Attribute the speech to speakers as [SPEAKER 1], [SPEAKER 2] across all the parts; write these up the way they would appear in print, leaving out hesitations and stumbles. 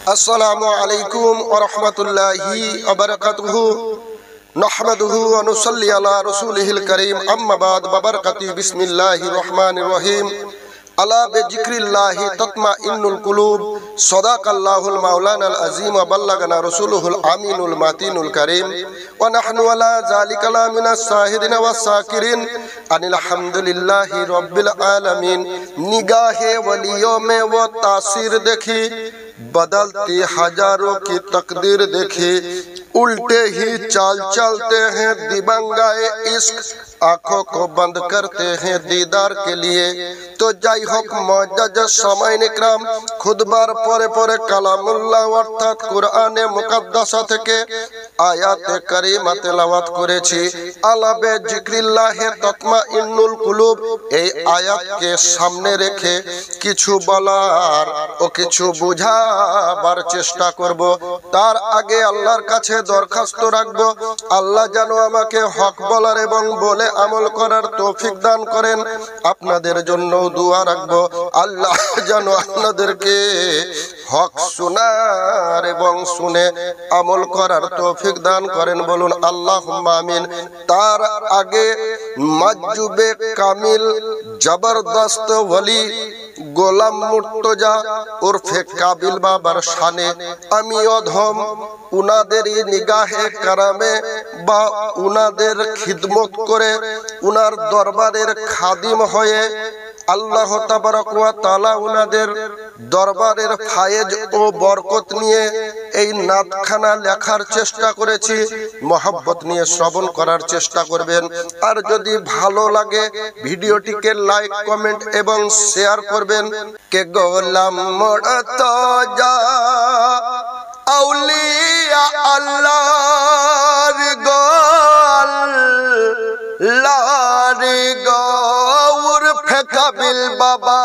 [SPEAKER 1] अस्सलामु अलैकुम व रहमतुल्लाहि व बरकातुहू नहमदुहू व नुसल्ली अला रसूलिहिल करीम अम्मा बाद बबरकती बिस्मिल्लाहिर रहमानिर रहीम अला बिजिक्रिल्लाहि तत्माइन्नुल कुलूब सदाकल्लाहुल मौलानाल अज़ीम व बल्लगना रसूलुहुल आमीनुल मातीनुल करीम व नहनु अला ज़ालिका मिनस शाहिदीन व शाकिरीन अनिल हम्दुलिल्लाहि रब्बिल आलमीन। निगाहे वलियों में वो तासीर देखी, बदलती हजारों की तकदीर देखी, उल्टे ही चाल चलते हैं दिबंगाए इश्क, आंखों को बंद करते हैं दीदार के लिए। तो যাই হোক মুআজ্জাজ সামাইন ইকরাম, খুতবার পরে পরে কালামুল্লাহ অর্থাৎ কুরআনে মুকাদ্দাসা থেকে আয়াতে কারিমা তেলাওয়াত করেছি। আলা বিজিক্রিল্লাহি তাতমাইন্নুল কুলুব, এই আয়াতকে সামনে রেখে কিছু বলার ও কিছু বোঝাবার চেষ্টা করব। তার আগে আল্লাহর কাছে দরখাস্ত রাখব, আল্লাহ যেন আমাকে হক বলার এবং বলে আমল করার তৌফিক দান করেন। আপনাদের জন্য দোয়া রাখবো, আল্লাহ যেন আপনাদেরকে হক শোনার এবং শুনে আমল করার তৌফিক দান করেন। বলুন আল্লাহুম্মা আমিন। তার আগে মাজুবে কামিল জবরদস্ত ওয়ালি গোলাম মুর্তজা উরফে কাবিল বাবার শানে আমি অধম, উনাদেরই নিগাহে কারামে বা উনাদের খিদমত করে উনার দরবারের খাদিম হয়ে আল্লাহ তাবারক ওয়া তাআলা উনাদের দরবারের ফায়েজ ও বরকত নিয়ে এই নাতখানা লেখার চেষ্টা করেছি। মহব্বত নিয়ে শ্রবণ করার চেষ্টা করবেন। আর যদি ভালো লাগে ভিডিওটিকে লাইক কমেন্ট এবং শেয়ার করবেন। কে গোলাম মুর্তজা আউলিয়া আল্লাহর গোলার গৌর কাবিল বাবা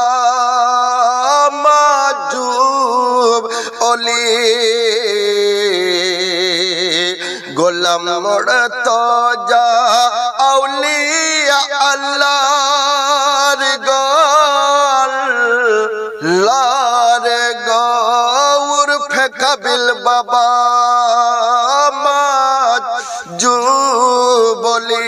[SPEAKER 1] মাজুব ওলি গোলাম মুর্তজা আউলিয়া আল্লাহর গোলার গৌর কাবিল বাবা মাজুব ওলি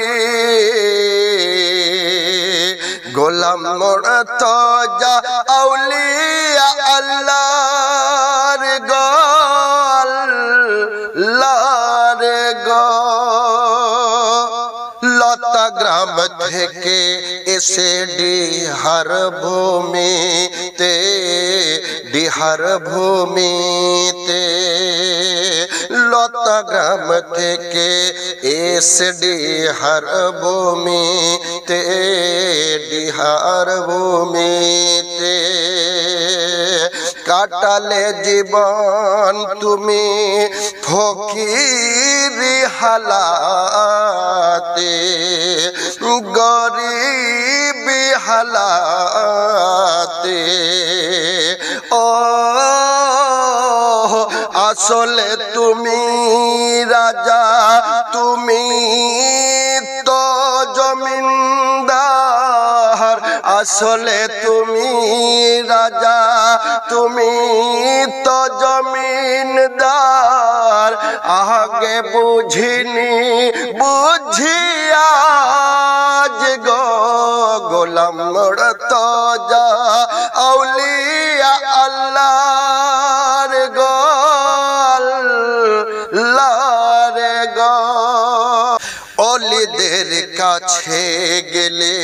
[SPEAKER 1] গোলাম মুর্তজা আউলিয়া আল্লাহর গোলার লতা গ্রাম থেকে এসে ডিহার ভূমিতে লতা গ্রাম থেকে এসে ডিহার ভূমিতে কাটালে জীবন তুমি ফকিরি হালাতে, গরিবি হালাতে। ও আসলে তুমি রাজা, তুমি তো জমিনদার। আসলে তুমি রাজা, তুমি তো জমিনদার। আগে বুঝিনি বুঝিয়া গো গোলাম মুর্তজা আউলিয়া আল্লাহর গোলার গো। ওলিদের কাছে গেলে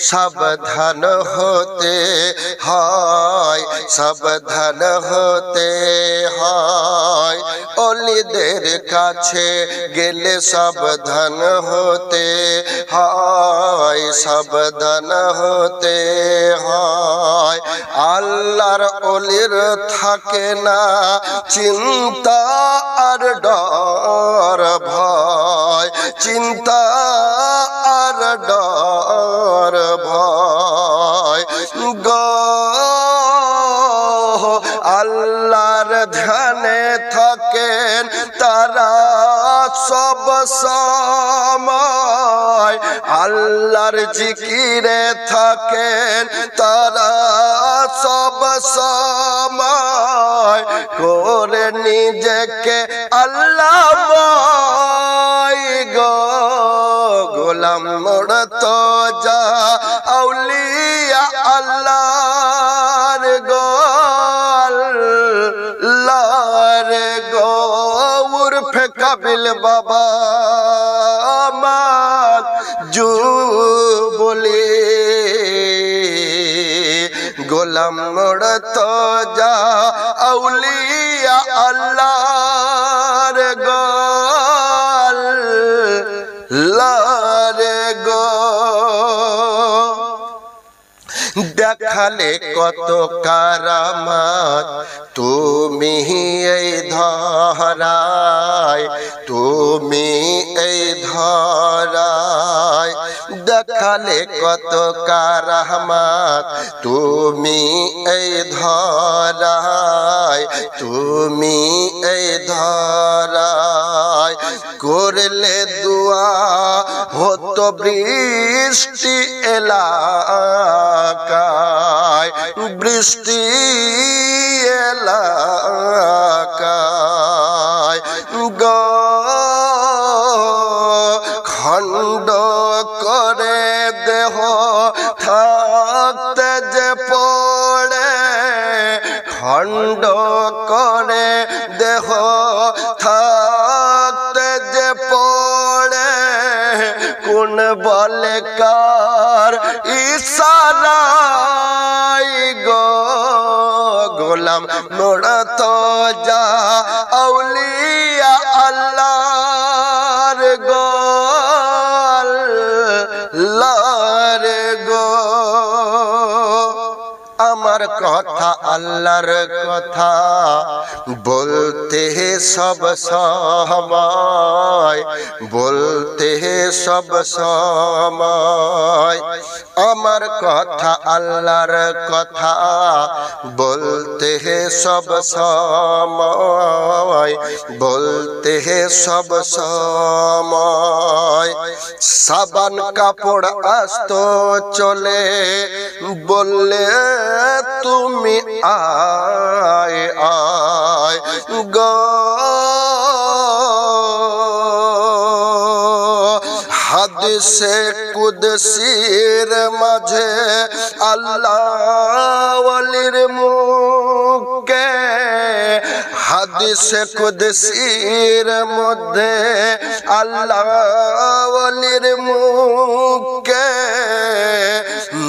[SPEAKER 1] সাবধান হতে হয়, সাবধান হতে হয়। ওলিদের কাছে গেলে সাবধান হতে হয়, সাবধান হতে হয়। আল্লাহর ওলির থাকে না চিন্তা আর ডর ভয়, চিন্তা আর ডর ভয় গো। আল্লাহর ধ্যানে থাকেন তারা সব সময়, আল্লাহর জিকিরে থাকেন তারা সব সময়। করে নিজেকে আল্লাহ গো গোলাম মোড় তো যা আউলিয়া আল্লাহর গো আল্লাহর গো উর্ফে কাবিল বাবা আমার যুবলি গোলাম মোড় তো যা আউলিয়া আল্লাহর গো আল্লাহর গো দেখালে কত কারামাত তুমি এই ধরায় তুমি এই ধরায় দেখালে কত কারামাত তুমি এই ধরায় তুমি এই ধরায় করলে দুয়া হতো বৃষ্টি এলাকায় বৃষ্টি এলাকায় গো খণ্ড করে দেহ থাকতে যে পড়ে খণ্ড করে দেহ থাকতে যে পড়ে কোন বলে কার ইশারায় গো গোলাম মোড় তো যা আউলিয়া আল্লাহর গো আল্লাহর গো আমার কথা আল্লাহর কথা বলতে সব সময় বলতে সব সময় আমার কথা আল্লাহর কথা বলতে সব সময় বলতে সব সময় সাবান কাপড় আস্ত চলে বললে তুমি আয় আয় গো হাদিসে কুদসির মাঝে আল্লাহ ওয়ালির মুখে হাদিসে কুদসির মধ্যে আল্লাহ ওয়ালির মুখে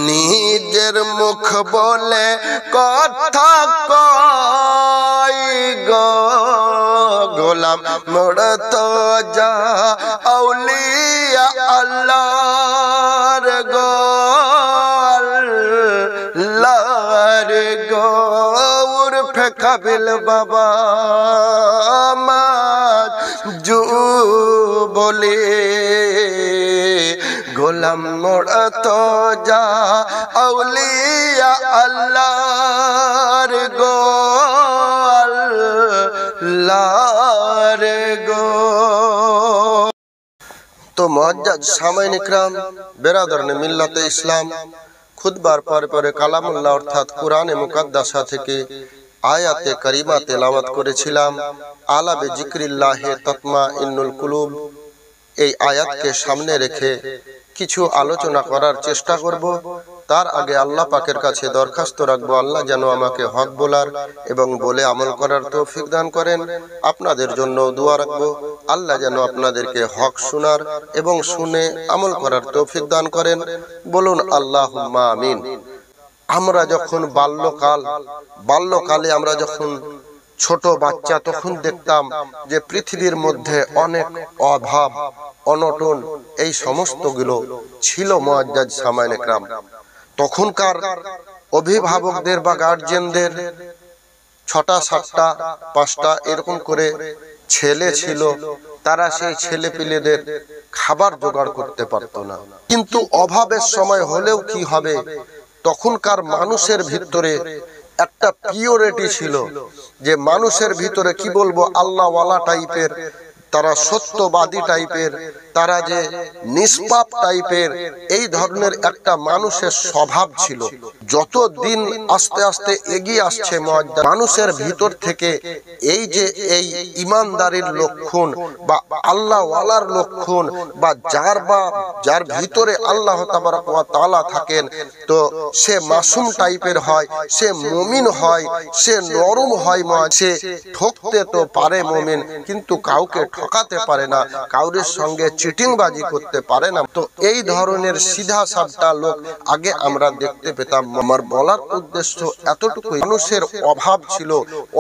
[SPEAKER 1] নিজের মুখ বলে কথা কয় গো গোলাম মোড় তো যা আউলিয়া আল্লাহর গো আল্লাহর গো উর্ফে কাবিল বাবা আমার যুবলি গোলাম মোড় তো যা আউলিয়া আল্লাহর গো আল্লাহর গো তো মুআজ্জাজ সামাইন ইকরাম বেরাদরনে মিল্লাতে ইসলাম খুতবার পরে পরে কালামুল্লাহ অর্থাৎ কোরআনে মুকাদ্দাসা থেকে আয়াতে কারিমা তেলাওয়াত করেছিলাম আলা বিজিক্রিল্লাহি তাতমাইন্নুল কুলুব এই আয়াতকে সামনে রেখে কিছু আলোচনা করার চেষ্টা করব তার আগে আল্লাহ পাকের কাছে দরখাস্ত রাখবো আল্লাহ যেন আমাকে হক বলার এবং বলে আমল করার তৌফিক দান করেন আপনাদের জন্য দোয়া রাখবো আল্লাহ যেন আপনাদেরকে হক শোনার এবং শুনে আমল করার তৌফিক দান করেন বলুন আল্লাহুম্মা আমিন আমরা যখন বাল্যকালে আমরা যখন ছোট বাচ্চা তখন দেখতাম যে পৃথিবীর মধ্যে অনেক অভাব অনটন এই সমস্তগুলো ছিল মুআজ্জাজ সামাইন ইকরাম তখনকার অভিভাবকদের বা গার্জিয়ানদের ৬টা ৭টা ৫টা এরকম করে ছেলে ছিল তারা সেই ছেলে পিলেদের খাবার জোগাড় করতে পারতো না কিন্তু অভাবের সময় হলেও কি হবে তখনকার মানুষের ভিতরে একটা পিওরিটি ছিল যে মানুষের ভিতরে কি বলবো আল্লাহওয়ালা টাইপের তারা সত্যবাদী টাইপের তারা যে নিষ্পাপ টাইপের এই ধরনের একটা মানুষের স্বভাব ছিল। যত দিন আস্তে আস্তে এগিয়ে আসছে মানুষের ভিতর থেকে এই যে এই ইমানদারির লক্ষণ বা আল্লাহ ওয়ালার লক্ষণ বা যার ভিতরে আল্লাহ তাবারক ওয়া তাআলা থাকেন, তো সে মাসুম টাইপের হয়, সে মুমিন হয়, সে নরম হয়, সে ঠকতে তো পারে মুমিন, কিন্তু কাউকে ঠকাতে পারে না, কাউরের সঙ্গে চিটিংবাজি করতে পারে না। তো এই ধরনের সিধা সাপটা লোক আগে আমরা দেখতে পেতাম। আমার বলার উদ্দেশ্য এতটুকু, মানুষের অভাব ছিল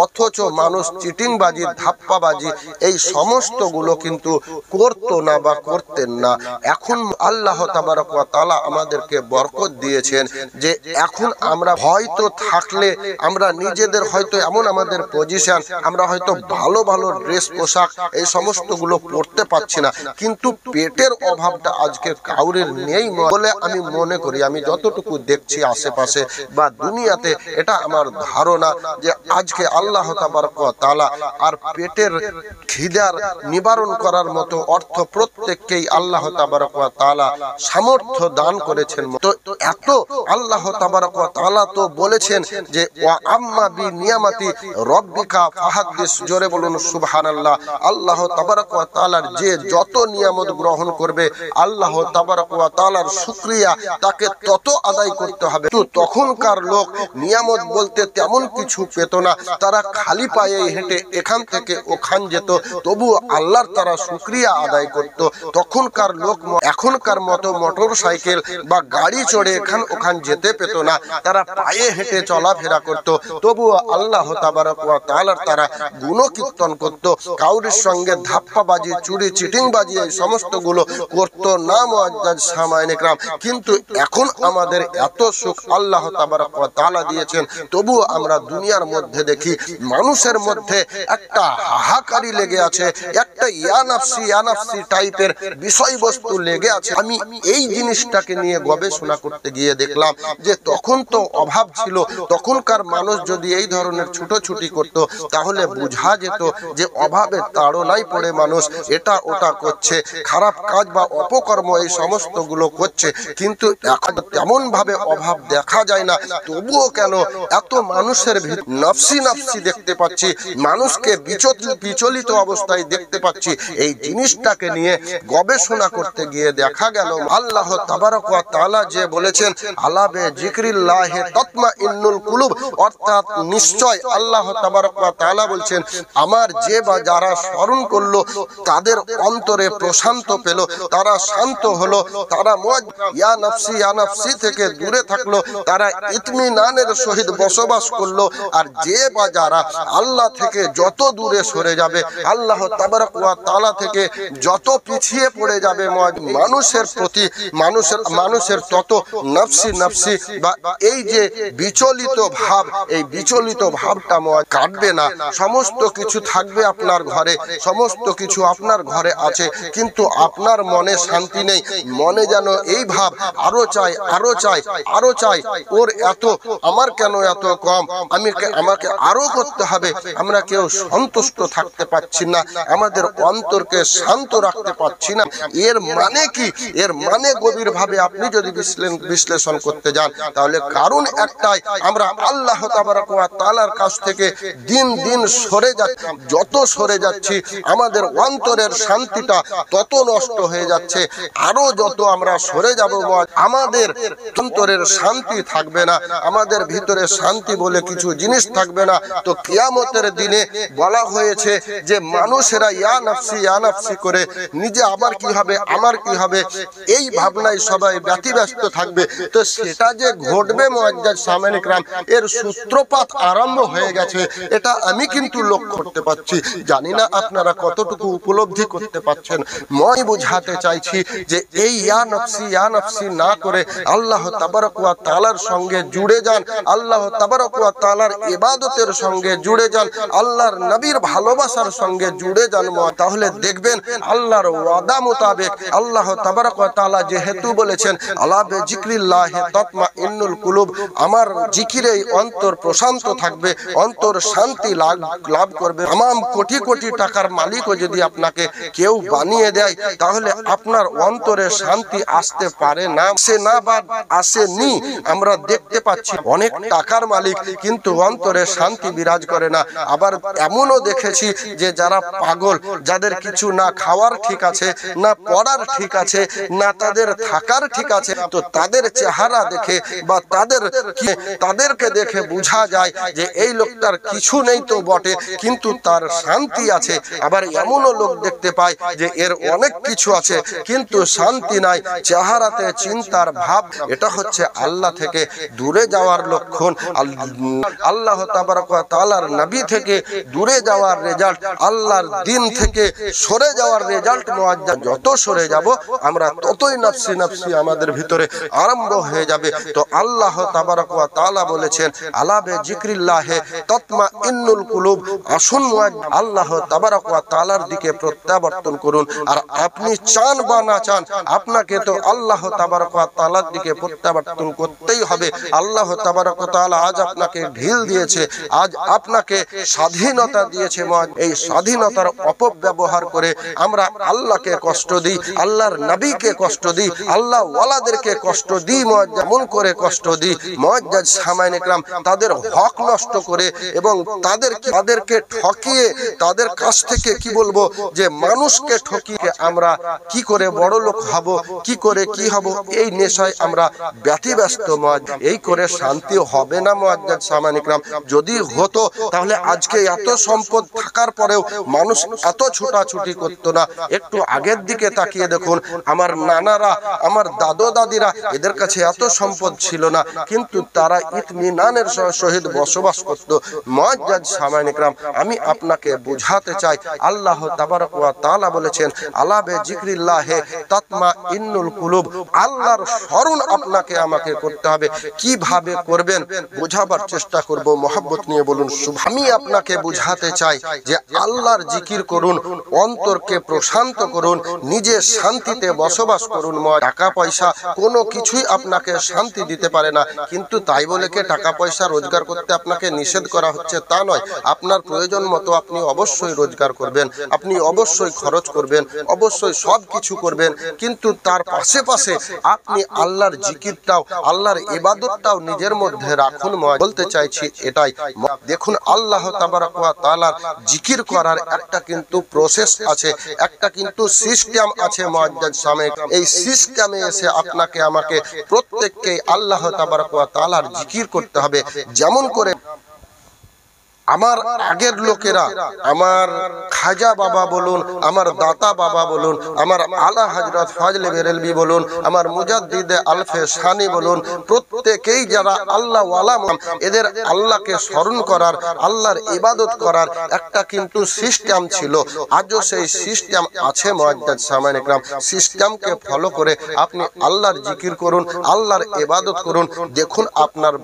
[SPEAKER 1] অথচ মানুষ চিটিংবাজি, ধাপ্পাবাজি এই সমস্ত গুলো কিন্তু করতো না বা করতেন না। এখন আল্লাহ তাবারক ওয়া তাআলা আমাদেরকে বরকত দিয়েছেন যে এখন আমরা হয়তো থাকলে আমরা নিজেদের হয়তো এমন আমাদের পজিশন, আমরা হয়তো ভালো ভালো ড্রেস পোশাক এই সমস্ত গুলো পড়তে পারছি না, কিন্তু পেটের অভাবটা আজকে কাউরের নেই বলে আমি মনে করি। আমি যতটুকু দেখছি আশেপাশে বা দুনিয়াতে, এটা আমার ধারণা যে আজকে আল্লাহ তাবারক ওয়া তাআলা আর পেটের খিদার নিবারণ করার মতো অর্থ প্রত্যেককেই আল্লাহ তাবারক ওয়া তাআলা সামর্থ্য দান করেছেন। তো এত আল্লাহ তাবারক ওয়া তাআলা তো বলেছেন যে ওয়া আম্মা বি নিয়ামাতি রব্বিকা ফাহাদ্দিস, জোরে বলুন সুবহানাল্লাহ। আল্লাহ তাবারক ওয়া তাআলার যে যত নিয়ামত গ্রহণ করবে আল্লাহ তাবারক ওয়া তাআলার শুকরিয়া তাকে তত আদায় করতে হবে। তো তখনকার লোক নিয়ামত বলতে তেমন কিছু পেত না, তারা খালি পায়ে হেঁটে এখান থেকে ওখান যেত, তবু আল্লাহর তারা শুকরিয়া আদায় করত। তখনকার লোক এখনকার মতো মোটর সাইকেল বা গাড়ি চড়ে এখান ওখান যেতে পেত না, তারা পায়ে হেঁটে চলাফেরা করত, তবু আল্লাহ তাবারক ওয়া তাআলার তারা গুণকীর্তন করত, কাউরির সঙ্গে ধাপ্পাবাজি, চুরি, চিটিংবাজি এই সমস্ত গুলো করত না মুআজ্জাজ সামাইনে کرام। কিন্তু এখন আমাদের এত সুখ আল্লাহ তাবারক ওয়া তাআলা দিয়েছেন, তবু আমরা দুনিয়ার মধ্যে দেখি মানুষের মধ্যে একটা হাহাকারি লেগে আছে, একটা ইয়া নাফসি টাইপের বিষয়বস্তু লেগে আছে। আমি এই জিনিসটাকে নিয়ে গবেষণা করতে গিয়ে দেখলাম যে তখন তো অভাব ছিল, তখনকার মানুষ যদি এই ধরনের ছুটোছুটি করত তাহলে বোঝা যেত যে অভাবের তাড়নায় পড়ে মানুষ এটা ওটা করছে, খারাপ কাজ বা অপকর্ম এই সমস্ত গুলো করছে। কিন্তু এখন তেমন ভাবে অভাব দেখা যায় না, তবুও কেন এত মানুষের নফসি দেখতে পাচ্ছি, মানুষকে বিচলিত অবস্থায় দেখতে পাচ্ছি। এই জিনিসটাকে নিয়ে গবেষণা করতে গিয়ে দেখা গেল আল্লাহ তাবারক ওয়া তাআলা যে বলেছেন আলা বে যিকরিল্লাহি তাতমাইন্নুল কুলুব, অর্থাৎ নিশ্চয় আল্লাহ তাবারক ওয়া তাআলা বলছেন আমার যে বা যারা স্মরণ করলো তাদের অন্তরে প্রশান্ত পেল, তারা শান্ত হলো, তারা ইয়া নাফসি থেকে দূরে থাকলো, তারা ইতমিনানের সহিত বসবাস করলো। আর যে বা যারা আল্লাহ থেকে যত দূরে সরে যাবে, আল্লাহ তাবারক ওয়া তাআলা থেকে যত পিছিয়ে পড়ে যাবে মানুষের প্রতি, মানুষের তত নফসি বা এই যে বিচলিত ভাব, এই বিচলিত ভাবটা কাটবে না। সমস্ত কিছু থাকবে আপনার ঘরে, সমস্ত কিছু আপনার ঘরে আছে, কিন্তু আপনার মনে শান্তি নেই, মনে যেন এই ভাব আরো চাই, আরো চাই, আরো চাই, ওর এত, আমার কেন এত কম, আমাকে আরো করতে হবে। আমরা কেউ সন্তুষ্ট থাকতে পারছি না, আমাদের অন্তরকে শান্ত রাখতে পারছি না। এর মানে কি? এর মানে গভীর ভাবে আপনি যদি বিশ্লেষণ করতে যান তাহলে কারণ একটাই, আমরা আল্লাহ তাবারক ওয়া তাআলার কাছ থেকে দিন দিন সরে যাচ্ছি। যত সরে যাচ্ছি আমাদের অন্তরের শান্তিটা তত নষ্ট হয়ে যাচ্ছে। আরো যত আমরা সরে যাব আমাদের অন্তরের শান্তি থাকবে না, আমাদের ভিতরে শান্তি বলে কিছু জিনিস থাকবে না। তো কিয়ামতের দিনে বলা হয়েছে যে মানুষেরা ইয়া নাফসি করে নিজে আমার কি হবে, আমার কি হবে, এই ভাবনায় সবাই ব্যতিব্যস্ত থাকবে। তো সেটা যে ঘটবে মুআজ্জাজ সামাইনে کرام, এর সূত্রপাত আরম্ভ হয়ে গেছে, এটা আমি কিন্তু লক্ষ্য করতে পারছি। জানি না আপনারা কতটুকু উপলব্ধি করতে পারছেন। মই বোঝাতে চাইছি যে এই ইয়া নাফসি না করে আল্লাহ তাবারক ওয়া তাআলার সঙ্গে জুড়ে যান, আল্লাহ তাবারক ওয়া তাআলার ইবাদতের সঙ্গে জুড়ে যান, আল্লাহর নবীর ভালোবাসার সঙ্গে জুড়ে যান। তাহলে দেখবেন আল্লাহর ওয়াদা মোতাবেক আল্লাহ তাবারক ওয়া তাআলা যেহেতু বলেছেন আলা বে যিকরিল্লাহি তাতমাইন্নুল কুলুব, আমার জিকিরেই অন্তর প্রশান্ত থাকবে, অন্তর শান্তি লাভ করবে। तमाम কোটি কোটি টাকার মালিকও যদি আপনাকে কেউ বানিয়ে দেয় তাহলে আপনার অন্তরে শান্তি আসতে পারে না, সে না বা আসেনি। আমরা দেখতে পাচ্ছি অনেক টাকার মালিক কিন্তু অন্তরে শান্তি বিরাজ করে না। আবার এমনও দেখেছি যে যারা পাগল, যাদের কিছু না খাওয়ার ঠিক আছে, না পড়ার ঠিক আছে, না তাদের থাকার ঠিক আছে, তো তাদের চেহারা দেখে বা তাদেরকে দেখে বোঝা যায় যে এই লোকটার কিছু নেই তো বটে কিন্তু তার শান্তি আছে। আবার এমনও লোক দেখতে পাই যে এর অনেক কিছু আছে কিন্তু শান্তি নাই, চেহারাতে চিন্তার ভাব। এটা হচ্ছে আল্লাহ থেকে দূরে যাওয়ার লক্ষণ। আল্লাহ তাবারক ওয়া তাআলার নবী থেকে দূরে যাওয়ার রেজাল্ট, আল্লাহর দিন থেকে সরে যাওয়ার রেজাল্ট। যত সরে যাব আমরা ততই নফসি নফসি আমাদের ভিতরে আরম্ভ হয়ে যাবে। তো আল্লাহ তাবারক ওয়া তাআলা বলেছেন আলা বিযিকরিল্লাহি তাতমাইন্নুল কুলুব। আসুন আল্লাহ তাবারক ওয়া তাআলার দিকে প্রত্যাবর্তন করুন। আর আপনি চান বা না চান, আপনাকে তো আল্লাহ তাবারক ওয়া তাআলার দিকে প্রত্যাবর্তন করতেই হবে। আল্লাহ তাবারক ওয়া তাআলা আজ আপনাকে ঢিল দিয়েছে, আজ আপনাকে স্বাধীনতা দিয়েছে। এই স্বাধীনতার অপব্যবহার করে আমরা আল্লাহকে কষ্ট দিই, আল্লাহর নবীকে কষ্ট দিই, আল্লাহ ওয়ালাদেরকে কষ্ট দিই। যেমন করে কষ্ট দিই মুআজ্জাজ সামাইন ইকরাম, তাদের হক নষ্ট করে এবং তাদেরকে ঠকিয়ে, তাদের কাছ থেকে কি বলবো যে মানুষকে ঠকিয়ে আমরা কি করে বড় লোক হব, কি করে কি হব, এই নেশায় আমরা ব্যতিব্যস্ত। এই করে শান্তি হবে না মুআজ্জাজ সামাইন ইকরাম। যদি হতো তাহলে আজকে এত সম্পদ থাকার পরেও মানুষ এত ছোটাছুটি করতো না। একটু আগের দিকে তাকিয়ে দেখুন, আমার নানারা, আমার দাদু দাদিরা, এদের কাছে এত সম্পদ ছিল না কিন্তু তারা ইতমিনানের সহিত বসবাস করত। মুআজ্জাজ সামাইন ইকরাম, আমি আপনাকে বুঝাতে চাই আল্লাহ তাবারক ওয়া তাআলা বলেছেন আলা বিযিকরিল্লাহি তাতমাইন্নুল কুলুব। আল্লাহর স্মরণ আপনাকে আমাকে করতে হবে। কিভাবে করবেন বোঝাবার চেষ্টা করব, মহব্বত নিয়ে বলুন। আমি আপনাকে বুঝাতে চাই যে আল্লাহর জিকির করুন, অন্তরকে প্রশান্ত করুন, নিজে শান্তিতে বসবাস করুন। টাকা পয়সা কোনো কিছুই আপনাকে শান্তি দিতে পারে না, কিন্তু তাই বলে কি টাকা পয়সা রোজগার করতে আপনাকে নিষেধ করা হচ্ছে তা নয়। আপনার প্রয়োজন মতো আপনি অবশ্যই রোজগার করবেন, আপনি অবশ্যই খরচ করবেন, অবশ্যই সব কিছু করবেন, কিন্তু তার পাশে পাশে আপনি আল্লাহর জিকিরটাও, আল্লাহর ইবাদতটাও নিজের মধ্যে রাখুন। বলতে চাইছি এটাই। দেখুন আল্লাহ তাবারক ওয়া তাআলার জিকির করার একটা কিন্তু প্রসেস আছে, একটা কিন্তু সিস্টেম আছে মুআজ্জাজ সামিক। এই সিস্টেমে এসে আপনাকে আমাকে প্রত্যেককে আল্লাহ তাবারক ওয়া তাআলার জিকির করতে হবে। যেমন করে আমার আগের লোকেরা, আমার খাজা বাবা বলুন, আমার দাতা বাবা বলুন, আমার আলা হযরত ফাজলে বেরেলভী বলুন, আমার মুজাদ্দিদে আলফে সানি বলুন, প্রত্যেকেই যারা আল্লাহ ওয়ালা, এদের আল্লাহকে স্মরণ করার, আল্লাহর ইবাদত করার একটা কিন্তু সিস্টেম ছিল। আজও সেই সিস্টেম আছে মুআজ্জাজ সামাইন ইকরাম। সিস্টেমকে ফলো করে আপনি আল্লাহর জিকির করুন, আল্লাহর ইবাদত করুন। দেখুন আপনার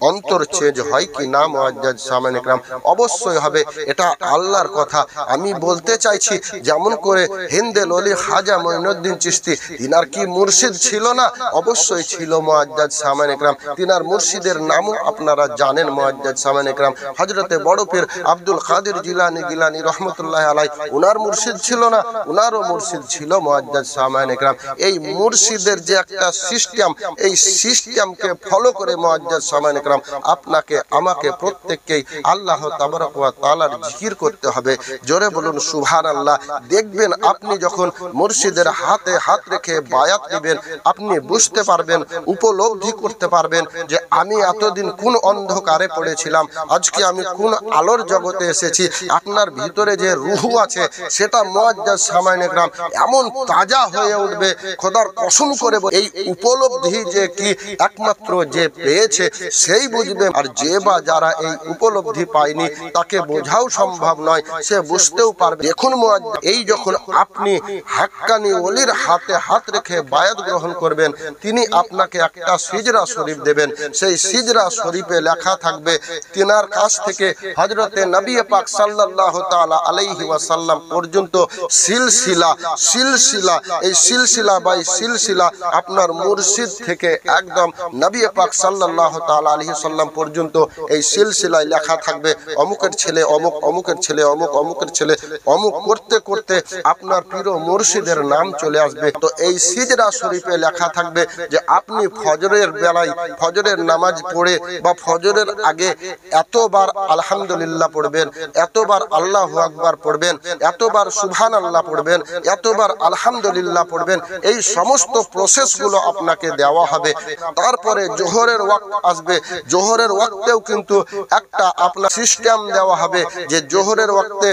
[SPEAKER 1] অন্তর চেঞ্জ হয় কি না মুআজ্জাজ সামাইন ইকরাম। অবশ্যই হবে, এটা আল্লাহর কথা। আমি বলতে চাইছি যেমন করে হিন্দেল ওলি খাজা মঈনুদ্দিন চিশতি, তিনার কি মুর্শিদ ছিল না? অবশ্যই ছিল মুআজ্জাজ সামাইন ইকরাম। তিনার মুর্শিদের নামও আপনারা জানেন মুআজ্জাজ সামাইন ইকরাম। হযরতে বড় পীর আব্দুল কাদের জিলানী রহমতুল্লাহি আলাইহি, উনার মুর্শিদ ছিল না? উনারও মুর্শিদ ছিল মুআজ্জাজ সামাইন ইকরাম। এই মুর্শিদের যে একটা সিস্টেম, এই সিস্টেমকে ফলো করে মুআজ্জাজ সামাইন ইকরাম আপনাকে আমাকে প্রত্যেককেই আল্লাহ তাবারক ওয়া তাআলার জিকির করতে হবে। জোরে বলুন সুবহানাল্লাহ। দেখবেন আপনি যখন মুর্শিদের হাতে হাত রেখে বায়াত নেবেন, আপনি বুঝতে পারবেন, উপলব্ধি করতে পারবেন যে আমি এতদিন কোন অন্ধকারে পড়েছিলাম, আজকে আমি কোন আলোর জগতে এসেছি। আপনার ভিতরে যে রূহ আছে সেটা মুআজ্জাজ সামাইন ইকরাম এমন তাজা হয়ে উঠবে, খোদার কসম করে এই উপলব্ধি যে কি একমাত্র যে পেয়েছে সেই বুঝবে। আর যে বা যারা এই উপলব্ধি পায়নি তাকে বোঝাও সম্ভব নয়, সে বুঝতেও পারবে। দেখুন মুআজ্জাজ, এই যখন আপনি হাক্কানি ওলির হাতে হাত রেখে বায়াত গ্রহণ করবেন, তিনি আপনাকে একটা সিজরা শরীফ দেবেন। সেই সিজরা শরীফে লেখা থাকবে তিনার কাছ থেকে হযরতে নবী পাক সাল্লাল্লাহু তাআলা আলাইহি ওয়াসাল্লাম পর্যন্ত সিলসিলা, এই সিলসিলা বাই সিলসিলা আপনার মুর্শিদ থেকে একদম নবী পাক সাল্লাল্লাহু তাআলা আলাইহি ওয়াসাল্লাম পর্যন্ত এই সিলসিলায় লেখা থাকবে। অমুকের ছেলে অমুক, অমুকের ছেলে অমুক, অমুকের ছেলে অমুক করতে করতে আপনার পীর মুর্শিদের নাম চলে আসবে। তো এই সিজদা শরীফে লেখা থাকবে যে আপনি ফজরের বেলায় ফজরের নামাজ পড়ে বা ফজরের আগে এতবার আলহামদুলিল্লাহ পড়বেন, এতবার আল্লাহু আকবার পড়বেন, এতবার সুবহানাল্লাহ পড়বেন, এতবার আলহামদুলিল্লাহ পড়বেন। এই সমস্ত প্রসেসগুলো আপনাকে দেওয়া হবে। তারপরে জোহরের ওয়াক্ত আসবে। জোহরের ওয়াক্তেও কিন্তু একটা আপনার সিস্টেম দেওয়া হবে যে জোহরের ওয়াক্তে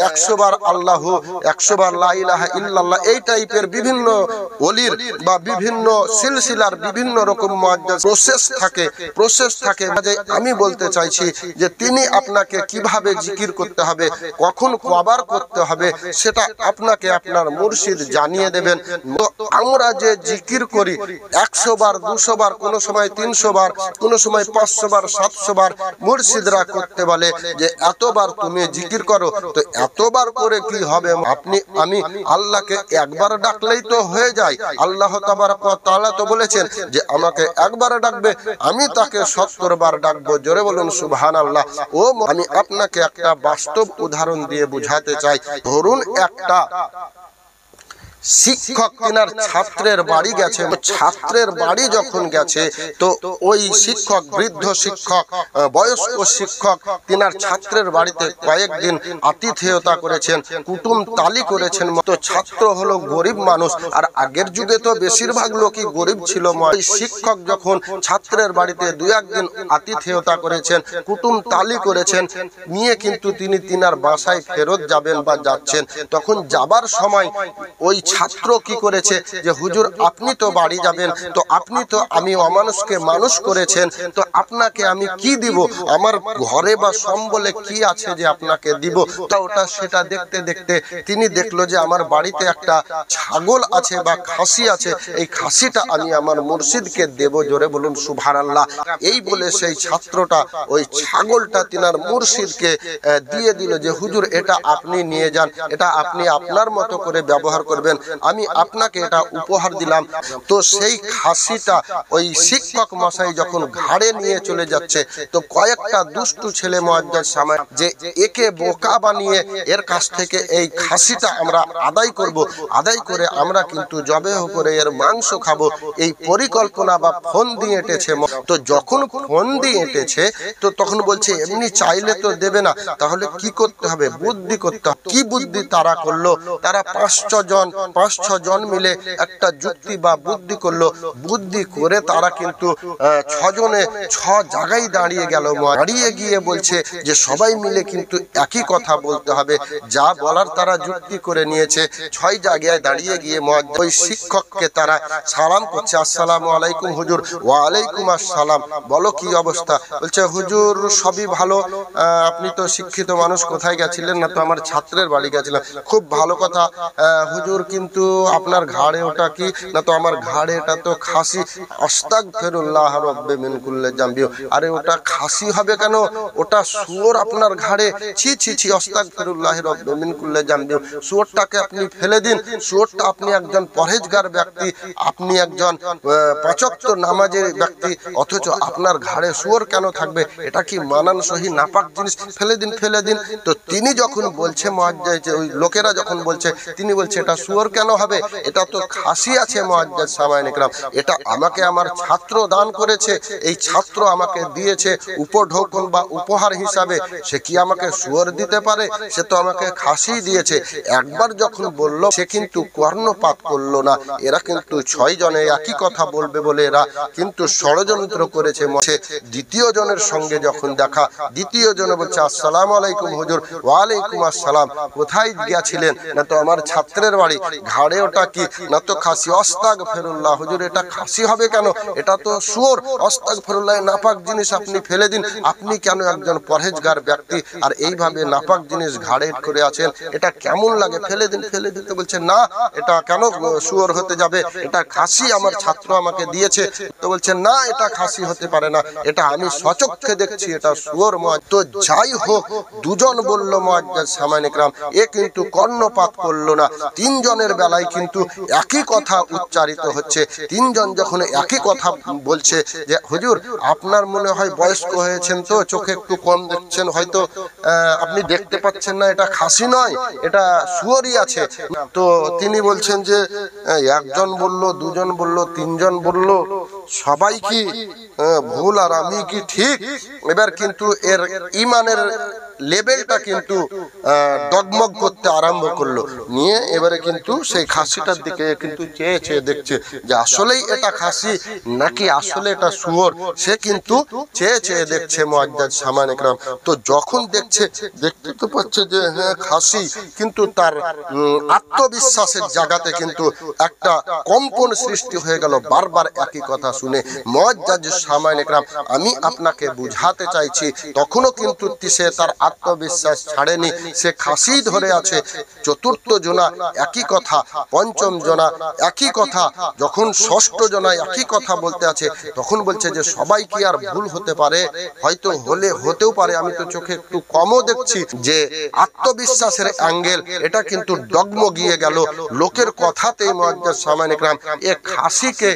[SPEAKER 1] 100 বার আল্লাহু, 100 বার লা ইলাহা ইল্লাল্লাহ, এই টাইপের বিভিন্ন ওলির বা বিভিন্ন সিলসিলার বিভিন্ন রকম প্রসেস থাকে। আমি বলতে চাইছি যে তিনি আপনাকে কিভাবে জিকির করতে হবে, কখন কবার করতে হবে, সেটা আপনাকে আপনার মুর্শিদ জানিয়ে দেবেন। আমরা যে জিকির করি 100 বার, 200 বার, কোনো সময় 300 বার, কোনো সময় 500 বার, 700 বার, মুর্শিদরা করতে বলে যে এতবার তুমি জিকির করো। তো এতবার করে কি হবে? আমি আল্লাহকে একবার ডাকলেই তো হয়ে যায়। আল্লাহ তাবারক ওয়া তাআলা তো বলেছেন যে আমাকে একবার ডাকবে, আমি তাকে 70 বার ডাকবো। জোরে বলুন সুবহানাল্লাহ। ও আমি আপনাকে একটা বাস্তব উদাহরণ দিয়ে বুঝাতে চাই। ধরুন একটা শিক্ষক তিনার ছাত্রের বাড়ি গেছে। ছাত্রের বাড়ি যখন গেছে তো ওই শিক্ষক, বৃদ্ধ শিক্ষক, বয়স্ক শিক্ষক তিনার ছাত্রের বাড়িতে কয়েকদিন আতিথেয়তা করেছেন, কুটুম তালি করেছেন। তো ছাত্র হলো গরিব মানুষ, আর আগের যুগে তো বেশিরভাগ লোকই গরিব ছিল। ওই শিক্ষক যখন ছাত্রের বাড়িতে 2-1 দিন আতিথেয়তা করেছেন, কুটুম তালি করেছেন, নিয়ে কিন্তু তিনি তিনার বাসায় ফেরত যাবেন বা যাচ্ছেন। তখন যাবার সময় ওই ছাত্র কি করেছে যে হুজুর আপনি তো বাড়ি যাবেন, তো আপনি তো আমি অমানুষকে মানুষ করেছেন, তো আপনাকে আমি কি দিব? আমার ঘরে বা সম্বলে কি আছে যে আপনাকে দিব? তা ওটা সেটা দেখতে দেখতে তিনি দেখলো যে আমার বাড়িতে একটা ছাগল আছে বা খাসি আছে, এই খাসিটা আমি আমার মুর্শিদকে দেব। জোরে বলুন সুবহানাল্লাহ। এই বলে সেই ছাত্রটা ওই ছাগলটা তিনার মুর্শিদকে দিয়ে দিল যে হুজুর এটা আপনি নিয়ে যান, এটা আপনি আপনার মতো করে ব্যবহার করবেন, আমি আপনাকে এটা উপহার দিলাম। তো সেই খাসিটা ওই শিক্ষক মশাই যখন ঘাড়ে নিয়ে চলে যাচ্ছে, তো কয়েকটা দুষ্টু ছেলে মুআজ্জাজ সামনে যে একে বোকা বানিয়ে এর কাছ থেকে এই খাসিটা আমরা আদায় করব, আদায় করে আমরা কিন্তু জবেহ করে এর মাংস খাবো, এই পরিকল্পনা বা ফোন দিয়ে এঁটেছে। তো যখন ফোন দিয়ে এঁটেছে তো তখন বলছে এমনি চাইলে তো দেবে না, তাহলে কি করতে হবে? বুদ্ধি করতে হবে। কি বুদ্ধি তারা করলো? তারা 5-6 জন মিলে একটা যুক্তি বা বুদ্ধি করলো। বুদ্ধি করে তারা কিন্তু 6 জনে 6 জায়গায় দাঁড়িয়ে গেল। দাঁড়িয়ে গিয়ে বলছে যে সবাই মিলে কিন্তু একই কথা বলতে হবে। যা বলার তারা যুক্তি করে নিয়েছে। 6 জায়গায় দাঁড়িয়ে গিয়ে ওই শিক্ষককে তারা সালাম করছে, আসসালামু আলাইকুম হুজুর। ওয়া আলাইকুম আসসালাম। বলো কি অবস্থা? বলছে হুজুর সবই ভালো, আপনি তো শিক্ষিত মানুষ, কোথায় গেছিলেন? না তো আমার ছাত্রের বাড়ি গেছিলাম। খুব ভালো কথা হুজুর, কিন্তু আপনার ঘাড়ে ওটা কি? না তো আমার ঘাড়ে এটা তো খাসি। আস্তাগফিরুল্লাহ রাব্বি মিন কুল্লি জামবি। আরে ওটা খাসি হবে কেন? ওটা শুয়োর আপনার ঘাড়ে। ছি ছি ছি, আস্তাগফিরুল্লাহ রাব্বি মিন কুল্লি জামবি। শুয়োরটাকে আপনি ফেলে দিন। শুয়োরটা, আপনি একজন পরহেজগার ব্যক্তি, আপনি একজন 5 ওয়াক্ত নামাজের ব্যক্তি, অথচ আপনার ঘাড়ে শুয়োর কেন থাকবে? এটা কি মানানসহি নাপাক জিনিস? ফেলে দিন, ফেলে দিন। তো তিনি যখন বলছে মুআজ্জাজ, ওই লোকেরা যখন বলছে, তিনি বলছে এটা শুয়োর কেন হবে? এটা তো খাসি আছে মুআজ্জাজ সামাইন ইকরাম, এটা আমাকে আমার ছাত্র দান করেছে, এই ছাত্র আমাকে দিয়েছে উপঢৌকন বা উপহার হিসাবে। সে কি আমাকে শুয়োর দিতে পারে? সে তো আমাকে খাসি দিয়েছে। একবার যখন বলল, সে কিন্তু কর্ণপাত করলো না। এরা কিন্তু 6 জনে একই কথা বলবে বলে এরা কিন্তু ষড়যন্ত্র করেছে। দ্বিতীয় জনের সঙ্গে যখন দেখা, দ্বিতীয় জনে বলছে আসসালামু আলাইকুম হুজুর। ওয়া আলাইকুম আসসালাম। কোথায় গিয়েছিলেন? না তো আমার ছাত্রের বাড়ি। ঘাড়ে ওটা কি? না তো খাসি। আস্তাগফিরুল্লাহ হুজুর, এটা খাসি হবে কেন? এটা তো শুয়োর। আস্তাগফিরুল্লাহ, নাপাক জিনিস আপনি ফেলে দিন। আপনি কেন একজন পরহেজগার ব্যক্তি আর এইভাবে নাপাক জিনিস ঘাড়ে করে আছেন? এটা কেমন লাগে? ফেলে দিন, ফেলে দিতে বলছে না, এটা কেন শুয়োর হতে যাবে? এটা খাসি, আমার ছাত্র আমাকে দিয়েছে। তো বলছে না, এটা খাসি হতে পারে না, এটা আমি সচক্ষে দেখছি, এটা শুয়োর। তো যাই হোক, দুজন বলল মুআজ্জাজ সামাইন ইকরাম, এ কিন্তু কর্ণপাত করলো না। 3 জন তিনজনের বেলায় কিন্তু একই কথা উচ্চারিত হচ্ছে। তিনজন যখন একই কথা বলছে যে হুজুর আপনার মনে হয় বয়স্ক হয়েছেন, তো চোখে একটু কম দেখছেন, হয়তো আপনি দেখতে পাচ্ছেন না, এটা খাসি নয়, এটা শুয়োরই আছে। তো তিনি বলছেন যে একজন বলল, দুজন বলল, তিনজন বলল, সবাই কি ভুল আর আমি কি ঠিক? এবার কিন্তু এর ইমানের লেভেলটা কিন্তু ডগমগ করতে আরম্ভ করলো। নিয়ে এবারে কিন্তু সেই খাসিটার দিকে কিন্তু চেয়ে চেয়ে দেখছে যে আসলেই এটা খাসি নাকি আসলে এটা শুয়োর। সে কিন্তু চেয়ে চেয়ে দেখছে মুআজ্জাজ সামানে کرام। তো যখন দেখছে, দেখতে তো পাচ্ছে যে হ্যাঁ খাসি, কিন্তু তার আত্মবিশ্বাসের জায়গাতে কিন্তু একটা কম্পন সৃষ্টি হয়ে গেল বারবার একই কথা শুনে। মুআজ্জাজ সামানে کرام, আমি আপনাকে বুঝাতে চাইছি, তখনও কিন্তু সে তার আত্মবিশ্বাস ছাড়েনি, সে খাসি ধরে আছে। চতুর্থ জনা একই কথা, পঞ্চম জনা একই কথা, যখন ষষ্ঠ জনা একই কথা বলতে আছে, তখন বলছে যে সবাই কি আর ভুল হতে পারে? হয়তো হতেও পারে, আমি তো চোখে একটু কমও দেখছি। যে আত্মবিশ্বাসের অ্যাঙ্গেল, এটা কিন্তু ডগমগিয়ে গেল লোকের কথাতেই। মুআজ্জাজ সামানে کرام এ খাসিকে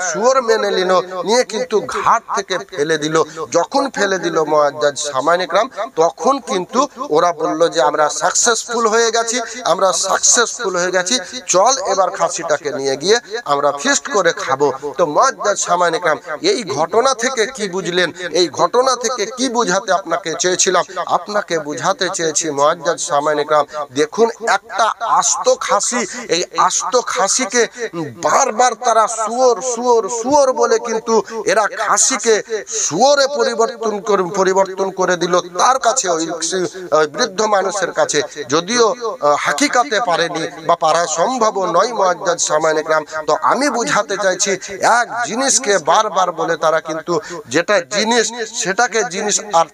[SPEAKER 1] শুয়োর মেনে নিল, নিয়ে কিন্তু ঘাট থেকে ফেলে দিল। যখন ফেলে দিল মুআজ্জাজ সামানে کرام, তখন কিন্তু ওরা বলল যে আমরা সাকসেসফুল হয়ে গেছি, আমরা সাকসেসফুল হয়ে গেছি, চল এবার খাসিটাকে নিয়ে গিয়ে আমরা ফিস্ট করে খাবো। তো মুআজ্জাজ সামানে کرام এই ঘটনা থেকে কি বুঝলেন? এই ঘটনা থেকে কি বুঝাতে আপনাকে চেয়েছিলাম? আপনাকে বুঝাতে চেয়েছি মুআজ্জাজ সামানে کرام, দেখুন একটা আস্ত খাসি, এই আস্ত খাসিকে বারবার তারা শুয়োর শুয়োর শুয়োর বলে কিন্তু এরা খাসিকে শুয়োরে পরিবর্তন করে দিল তার কাছে, ওই বৃদ্ধ মানুষের কাছে। যদিও হাকিকাতে পারেনি বা পারা সম্ভব নয় মুআজ্জাজ সামানে کرام। তো আমি বুঝাতে চাইছি, এক জিনিসকে বারবার বলে তারা কিন্তু যেটা জিনিস, সেটাকে জিনিস আর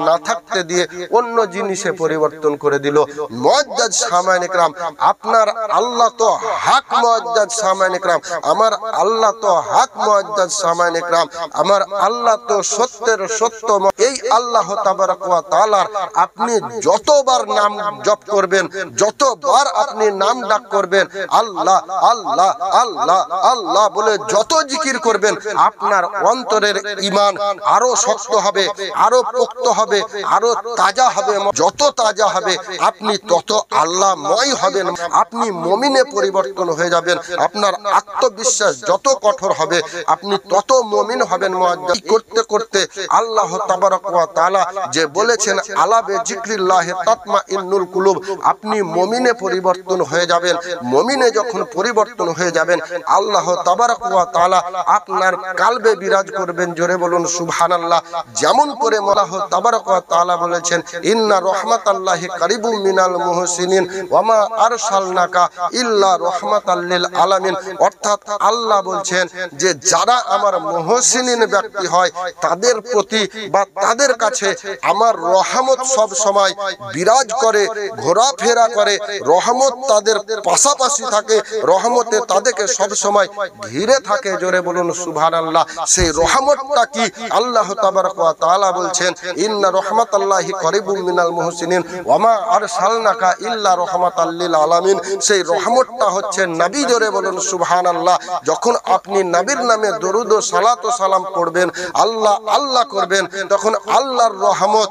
[SPEAKER 1] না থাকতে দিয়ে অন্য জিনিসে পরিবর্তন করে দিল। মুআজ্জাজ সামানে کرام, আপনার আল্লাহ তো হক। মুআজ্জাজ সামানে کرام, আমার আল্লাহ তো হক। মুআজ্জাজ সামানে کرام, আমার আল্লাহ তো সত্যের সত্য। এই আল্লাহ তাবারক ওয়া তাআলার আপনি যতবার নাম জপ করবেন, যতবার আপনি নাম ডাক করবেন, আল্লাহ আল্লাহ আল্লাহ আল্লাহ বলে যত জিকির করবেন, আপনার অন্তরের ঈমান আরো শক্ত হবে, আরো পোক্ত হবে, আরো তাজা হবে। যত তাজা হবে আপনি তত আল্লাহময় হবেন, আপনি মুমিনে পরিবর্তন হয়ে যাবেন। আপনার আত্মবিশ্বাস যত কঠোর হবে আপনি তত মুমিন হবেন। মুআজ্জাজ করতে করতে আল্লাহ তাবারক ওয়া তাআলা যে বলেছেন আলা বিযিকরিল্লাহি তাতমাইন্নুল কুলুব, আপনি মুমিনে পরিবর্তন হয়ে যাবেন। মুমিনে যখন পরিবর্তন হয়ে যাবেন, আল্লাহ তাবারক ওয়া তাআলা আপনার কালবে বিরাজ করবেন। জোরে বলুন সুবহানাল্লাহ। যেমন করে আল্লাহ তাবারক ওয়া তাআলা বলেছেন ইন্না রাহমাতাল্লাহি কারিবুম মিনাল মুহসিনিন ওয়া মা আরসালনাকা ইল্লা রাহমাতাল লিল আলামিন। অর্থাৎ আল্লাহ বলছেন যে যারা আমার মুহসিনিন ব্যক্তি হয়, তাদের প্রতি বা তাদের কাছে আমার রহমত সব সময় বিরাজ করে, ঘোরাফেরা করে, রহমত তাদের পাশাপাশি থাকে, রহমতে তাদেরকে সব সময় ঘিরে থাকে। জোরে বলুন সুবহানাল্লাহ। সেই রহমতটা কি? আল্লাহ তাবারক ওয়া তাআলা বলছেন ইন্না রাহমাতাল্লাহি কারিবুম মিনাল মুহসিনিন ওয়া মা আরসালনাকা ইল্লা রাহমাতাল লিল আলামিন। সেই রহমতটা হচ্ছে নবী। জোরে বলুন সুবহানাল্লাহ। যখন আপনি নবীর নামে দরুদ ও সালাত ও সালাম পড়বেন, আল্লাহ আল্লাহ করবেন, তখন আল্লাহর রহমত,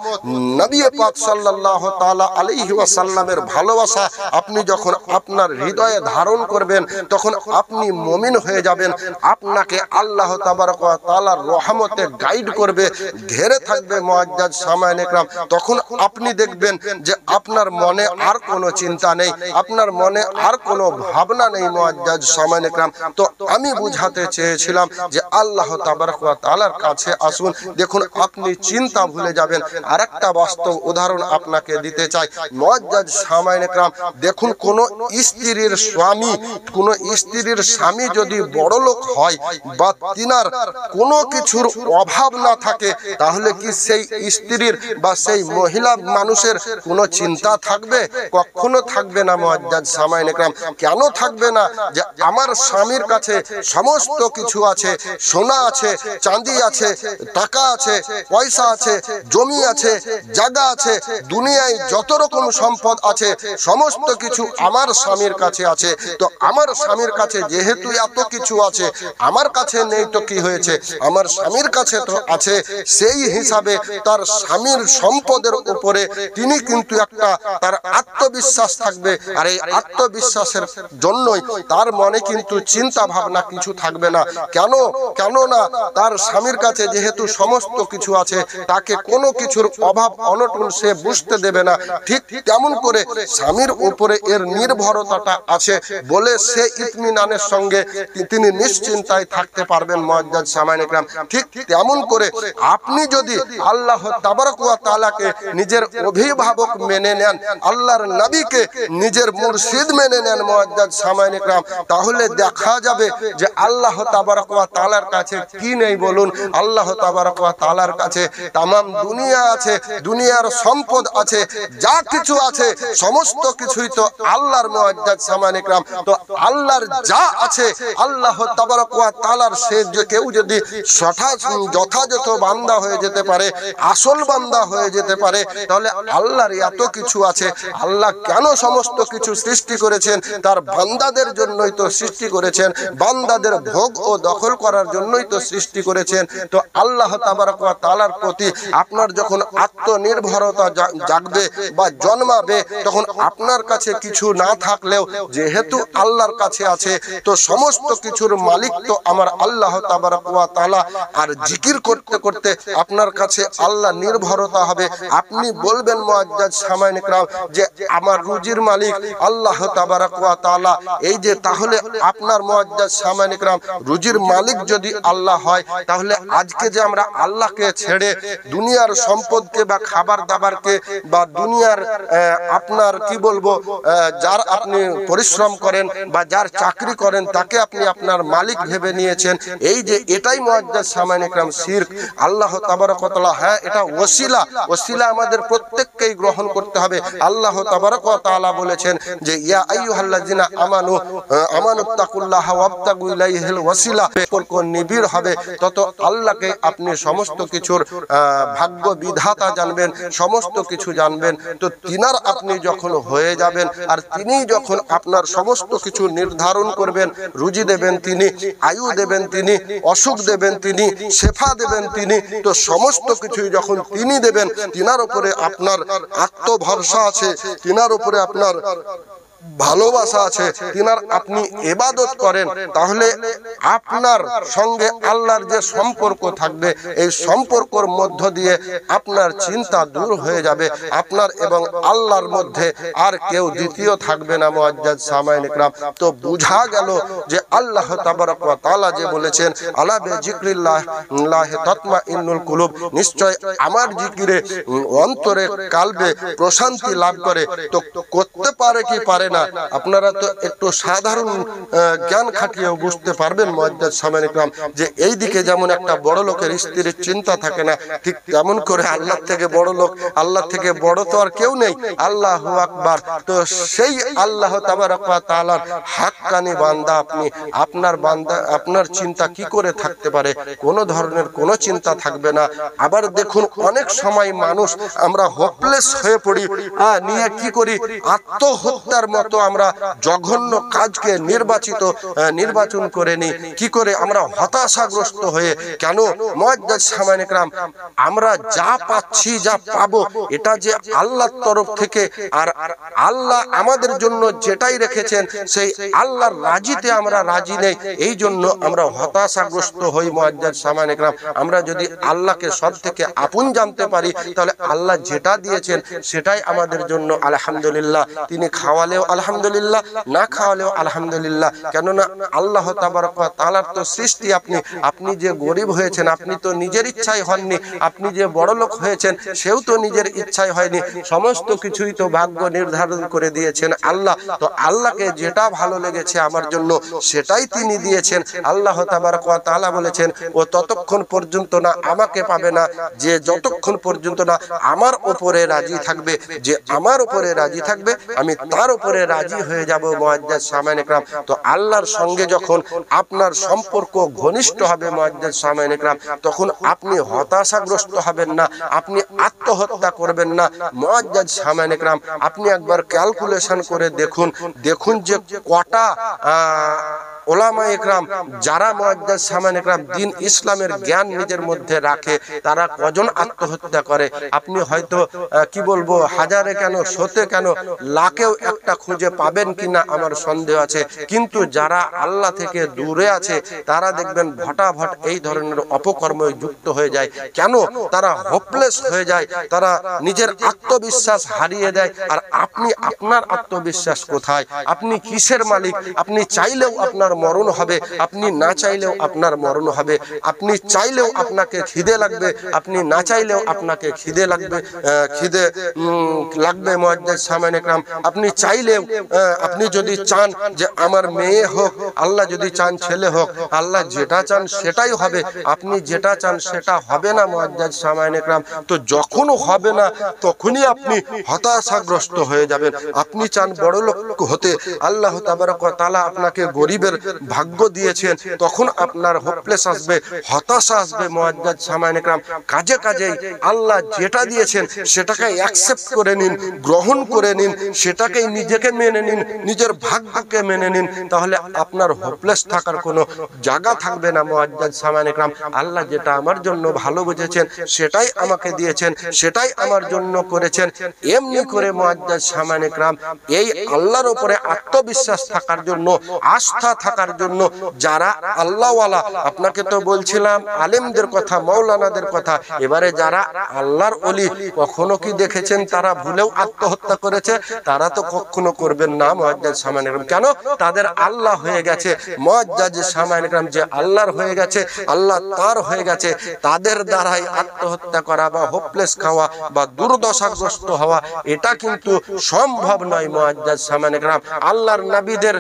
[SPEAKER 1] নবী পাক সাল্লাল্লাহু তাআলা আলাইহি ওয়াসাল্লামের ভালোবাসা আপনি যখন আপনার হৃদয়ে ধারণ করবেন, তখন আপনি মুমিন হয়ে যাবেন। আপনাকে আল্লাহ তাবারক ওয়া তাআলার রহমতে গাইড করবে, ঘিরে থাকবে মুআজ্জাজ সামানে کرام। তখন আপনি দেখবেন যে আপনার মনে আর কোনো চিন্তা নেই, আপনার মনে আর কোনো ভাবনা নেই। মুআজ্জাজ সামানে کرام, তো আমি বুঝাতে চেয়েছিলাম যে আল্লাহ তাবারক ওয়া তাআলার কাছে আসুন, দেখুন আপনি চিন্তা ভুলে যাবেন। আরেকটা বাস্তব উদাহরণ আপনাকে দিতে চাই। মুআজ্জাজ সামানে کرام, দেখুন কোন স্ত্রীর স্বামী, কোন স্ত্রীর স্বামী যদি বড় লোক হয় বা তিনার কোনো কিছুর অভাব না থাকে, তাহলে কি সেই স্ত্রীর বা সেই মহিলা মানুষের কোনো চিন্তা থাকবে? কখনো থাকবে না। মুআজ্জাজ সামানে کرام, কেন থাকবে না? যে আমার স্বামীর কাছে সমস্ত কিছু আছে, সোনা আছে, চাঁদি আছে, টাকা আছে, পয়সা আছে, জমি আছে, জায়গা আছে, দুনিয়ায় যত রকম সম্পদ আছে সমস্ত কিছু আমার স্বামীর কাছে আছে। তো আমার স্বামীর কাছে যেহেতু এত কিছু আছে, আমার কাছে নেই তো কি হয়েছে, আমার স্বামীর কাছে তো আছে। সেই হিসাবে তার স্বামীর সম্পদের উপরে তিনি কিন্তু একটা তার আত্মবিশ্বাস থাকবে। আর এই আত্মবিশ্বাসের জন্যই তার মনে কিন্তু চিন্তা ভাবনা কিছু থাকবে না। কেননা তার স্বামীর কাছে যেহেতু সমস্ত কিছু আছে, তাকে কোনো কিছুর অভাব অনটন সে বুঝতে দেবে না। ঠিক তেমন করে স্বামীর উপরে এর নির্ভরতাটা আছে বলে সে ইতমিনানের সঙ্গে তিনি নিশ্চিন্তায় থাকতে পারবেন মুআজ্জাজ সামাইন ইকরাম। ঠিক তেমন করে আপনি যদি আল্লাহ তাবারক ওয়া তাআলাকে নিজের অভিভাবক মেনে নেন, আল্লাহর নবীকে নিজের মুর্শিদ মেনে নেন মুআজ্জাজ সামাইন ইকরাম, তাহলে দেখা যাবে যে আল্লাহ তাবারক ওয়া তাআলার কাছে কি নেই বলুন। আল্লাহ তাবারক ওয়া তাআলার কাছে তামাম দুনিয়া আছে, দুনিয়ার সম্পদ আছে, যা কিছু আছে সমস্ত কিছুই তো আল্লাহর মুআজ্জাজ সামাইন ইকরাম। তো আল্লাহর যা আছে আল্লাহ তাবারক ওয়া তাআলার সে যে কেউ যদি যথাযথ বান্দা হয়ে যেতে পারে, আসল বান্দা হয়ে যেতে পারে, তাহলে আল্লাহর এত কিছু আছে। আল্লাহ কেন সমস্ত কিছু সৃষ্টি করেছেন? তার বান্দাদের জন্যই তো সৃষ্টি করেছেন, বান্দাদের ভোগ ও দখল করার জন্যই তো সৃষ্টি করেছেন। তো আল্লাহ তাবারক ওয়া তাআলার প্রতি আপনার যখন আত্মনির্ভরতা জাগবে বা জন্মাবে, তখন আপনার কাছে কিছু না থাকলেও যেহেতু আল্লাহর কাছে আছে, তো সমস্ত কিছুর মালিক তো আমার আল্লাহ তাবারক ওয়া তাআলা। আর জিকির করতে করতে আপনার কাছে আল্লাহ নির্ভরতা হবে। আপনি বলবেন মুআজ্জাজ সামাইন ইকরাম যে আমার রুজির মালিক আল্লাহ তাবারক ওয়া তাআলা। এই যে তাহলে আপনার মুআজ্জাজ সামাইন ইকরাম রুজির মালিক যদি আল্লাহ হয়, তাহলে আজকে যে আমরা আল্লাহকে ছেড়ে দুনিয়ার সম্পদকে বা খাবার দাবারকে বা দুনিয়ার আপনার কি বলবো যার আপনি পরিশ্রম করেন বা যার চাকরি করেন তাকে আপনি আপনার মালিক ভেবে নিয়েছেন, এই যে এটাই মুআজ্জাজ সামাইন ইকরাম শিরক। আল্লাহ তাবারক ওয়া তাআলা, হ্যাঁ এটা ওসিলা আমাদের প্রত্যেককেই গ্রহণ করতে হবে। আল্লাহ তাবারক ওয়া তাআলা বলেছেন যে ইয়া আইয়ুহাল্লাযিনা আমানুত্তাকুল্লাহা ওয়াবতাগু ইলাইহিল ওয়াসিলা। সম্পর্ক নিবিড় হবে তত আল্লাহকে আপনি সমস্ত কিছুর ভাগ্য বিধাতা জানবেন, সমস্ত কিছু জানবেন। তো তিনার আপনি যখন হয়ে যাবেন আর তিনি যখন আপনার সমস্ত কিছু নির্ধারণ করবেন, রুজি দেবেন তিনি, আয়ু দেবেন তিনি, অসুখ দেবেন তিনি, শেফা দেবেন তিনি, তো সমস্ত কিছুই যখন তিনি দেবেন, তিনার উপরে আপনার আত্মভরসা আছে, তিনার উপরে আপনার ভালোবাসা আছে, তিনার আপনি ইবাদত করেন, তাহলে আপনার সঙ্গে আল্লাহর যে সম্পর্ক থাকবে, এই সম্পর্কের মধ্য দিয়ে আপনার চিন্তা দূর হয়ে যাবে। আপনার এবং আল্লাহর মধ্যে আর কেউ দ্বিতীয় থাকবে না মুআজ্জাজ সামাইন ইকরাম। তো বুঝা গেল যে আল্লাহ তাবারক ওয়া তাআলা যে বলেছেন আলা বিযিকরিল্লাহ তাতমাইন্নুল কুলুব, নিশ্চয় আমার জিকিরে অন্তরে কালবে প্রশান্তি লাভ করে। তো করতে পারে কি পারে না, আপনারা তো একটু সাধারণ জ্ঞান খাটিয়েও বুঝতে পারবেন মুআজ্জাজ সামাইন ইকরাম, যে এই দিকে যেমন একটা বড় লোকের স্ত্রীর চিন্তা থাকে না, ঠিক তেমন করে আল্লাহ থেকে বড় লোক, আল্লাহ থেকে বড় তো আর কেউ নেই। আল্লাহু আকবার। তো সেই আল্লাহ তাবারক ওয়া তাআলার হাক্কানি বান্দা আপনি, আপনার বান্দা আপনার চিন্তা কি করে থাকতে পারে? কোনো ধরনের কোনো চিন্তা থাকবে না। আবার দেখুন অনেক সময় মানুষ আমরা হোপলেস হয়ে পড়ি, নিয়ে কি করি, আত্মহত্যার মতো আমরা জঘন্য কাজকে নির্বাচন করে নিই। কি করে আমরা হতাশাগ্রস্ত হয়ে, কেন মুআজ্জাজ সামাইন ইকরাম আমরা যা পাচ্ছি যা পাবো এটা যে আল্লাহর তরফ থেকে, আর আল্লাহ আমাদের জন্য যেটাই রেখেছেন সেই আল্লাহর রাজিতে আমরা রাজি নেই, এই জন্য আমরা হতাশাগ্রস্ত হই। মুআজ্জাজ সামাইন ইকরাম আমরা যদি আল্লাহকে সব থেকে আপন জানতে পারি, তাহলে আল্লাহ যেটা দিয়েছেন সেটাই আমাদের জন্য আলহামদুলিল্লাহ। তিনি খাওয়ালেও আলহামদুলিল্লাহ, না খাওয়ালেও আলহামদুলিল্লাহ। কেননা আল্লাহ তাবারক ওয়া তাআলার তো সৃষ্টি। আপনি যে গরিব হয়েছেন আপনি তো নিজের ইচ্ছায় হননি, আপনি যে বড় লোক হয়েছেন সেও তো নিজের ইচ্ছায় হয়নি, সমস্ত কিছুই তো ভাগ্য নির্ধারণ করে দিয়েছেন আল্লাহ। তো আল্লাহকে যেটা ভালো লেগেছে আমার জন্য সেটাই তিনি দিয়েছেন। আল্লাহ তাবারক ওয়া তাআলা বলেছেন ও ততক্ষণ পর্যন্ত না আমাকে পাবে না যে যতক্ষণ পর্যন্ত না আমার উপরে রাজি থাকবে, যে আমার উপরে রাজি থাকবে আমি তার উপরে রাজি হয়ে যাব মুআজ্জাজ সামাইন ইকরাম। তো আল্লাহর সঙ্গে যখন আপনার সম্পর্ক ঘনিষ্ঠ হবে মুআজ্জাজ সামাইন ইকরাম, তখন আপনি হতাশাগ্রস্ত হবেন না, আপনি আত্মহত্যা করবেন না মুআজ্জাজ সামাইন ইকরাম। আপনি একবার ক্যালকুলেশন করে দেখুন যে কটা ওলামা ইকরাম যারা মুআজ্জাজ সামাইন ইকরাম দিন ইসলামের জ্ঞান নিজের মধ্যে রাখে, তারা কজন আত্মহত্যা করে। আপনি হয়তো কি বলবো, হাজারে কেন, শতে কেন, লাখেও একটা খুঁজে পাবেন কিনা আমার সন্দেহ আছে। কিন্তু যারা আল্লাহ থেকে দূরে আছে তারা দেখবেন ভটাভট এই ধরনের অপকর্মে যুক্ত হয়ে যায়। কেন? তারা হোপলেস হয়ে যায়, তারা নিজের আত্মবিশ্বাস হারিয়ে দেয়। আর আপনি, আপনার আত্মবিশ্বাস কোথায়? আপনি কিসের মালিক? আপনি চাইলেও আপনার মরণ হবে, আপনি না চাইলেও আপনার মরণ হবে। আপনি চাইলেও আপনাকে খিদে লাগবে, আপনি না চাইলেও আপনাকে খিদে লাগবে মুআজ্জাজ সামাইন ইকরাম। আপনি চাইলেও, আপনি যদি চান যে আমার মেয়ে হোক, আল্লাহ যদি চান ছেলে হোক, আল্লাহ যেটা চান সেটাই হবে। আপনি যেটা চান সেটা হবে না মুআজ্জাজ সামাইন ইকরাম। তো যখন হবে না তখনই আপনি হতাশাগ্রস্ত হয়ে যাবেন। আপনি চান বড় লোক হতে, আল্লাহ তাবারক ওয়া তাআলা আপনাকে গরিবের ভাগ্য দিয়েছেন, তখন আপনার হোপলেস আসবে, হতাশা আসবে মুআজ্জাজ সামাইন ইকরাম। কাজে কাজেই আল্লাহ যেটা দিয়েছেন সেটাকে অ্যাকসেপ্ট করে নিন, গ্রহণ করে নিন, সেটাকেই নিজেকে মেনে নিন, নিজের ভাগ্যকে মেনে নিন। তাহলে আপনার হোপলেস থাকার কোনো জায়গা থাকবে না মুআজ্জাজ সামাইন ইকরাম। আল্লাহ যেটা আমার জন্য ভালো বুঝেছেন সেটাই আমাকে দিয়েছেন, সেটাই আমার জন্য করেছেন। এমনি করে মুআজ্জাজ সামাইন ইকরাম এই আল্লাহর উপরে আত্মবিশ্বাস থাকার জন্য, আস্থা থাকার জন্য যারা আল্লাহওয়ালা, আপনাকে তো বলছিলাম আলেমদের কথা, মাওলানাদের কথা, এবারে যারা আল্লাহর ওলি, কখনো কি দেখেছেন তারা ভুলেও আত্মহত্যা করেছে? তারা তো কখনো করবেন না মুআজ্জাজ সামাইন ইকরাম। কেন? তাদের আল্লাহ হয়ে গেছে। মুআজ্জাজ সামাইন ইকরাম যে আল্লাহর হয়ে গেছে, আল্লাহ তার হয়ে গেছে, তাদের দ্বারাই আত্মহত্যা করা বা হোপলেস খাওয়া বা দুর্দশাগ্রস্ত হওয়া এটা কিন্তু সম্ভব নয় মুআজ্জাজ সামাইন ইকরাম। আল্লাহর নবীদের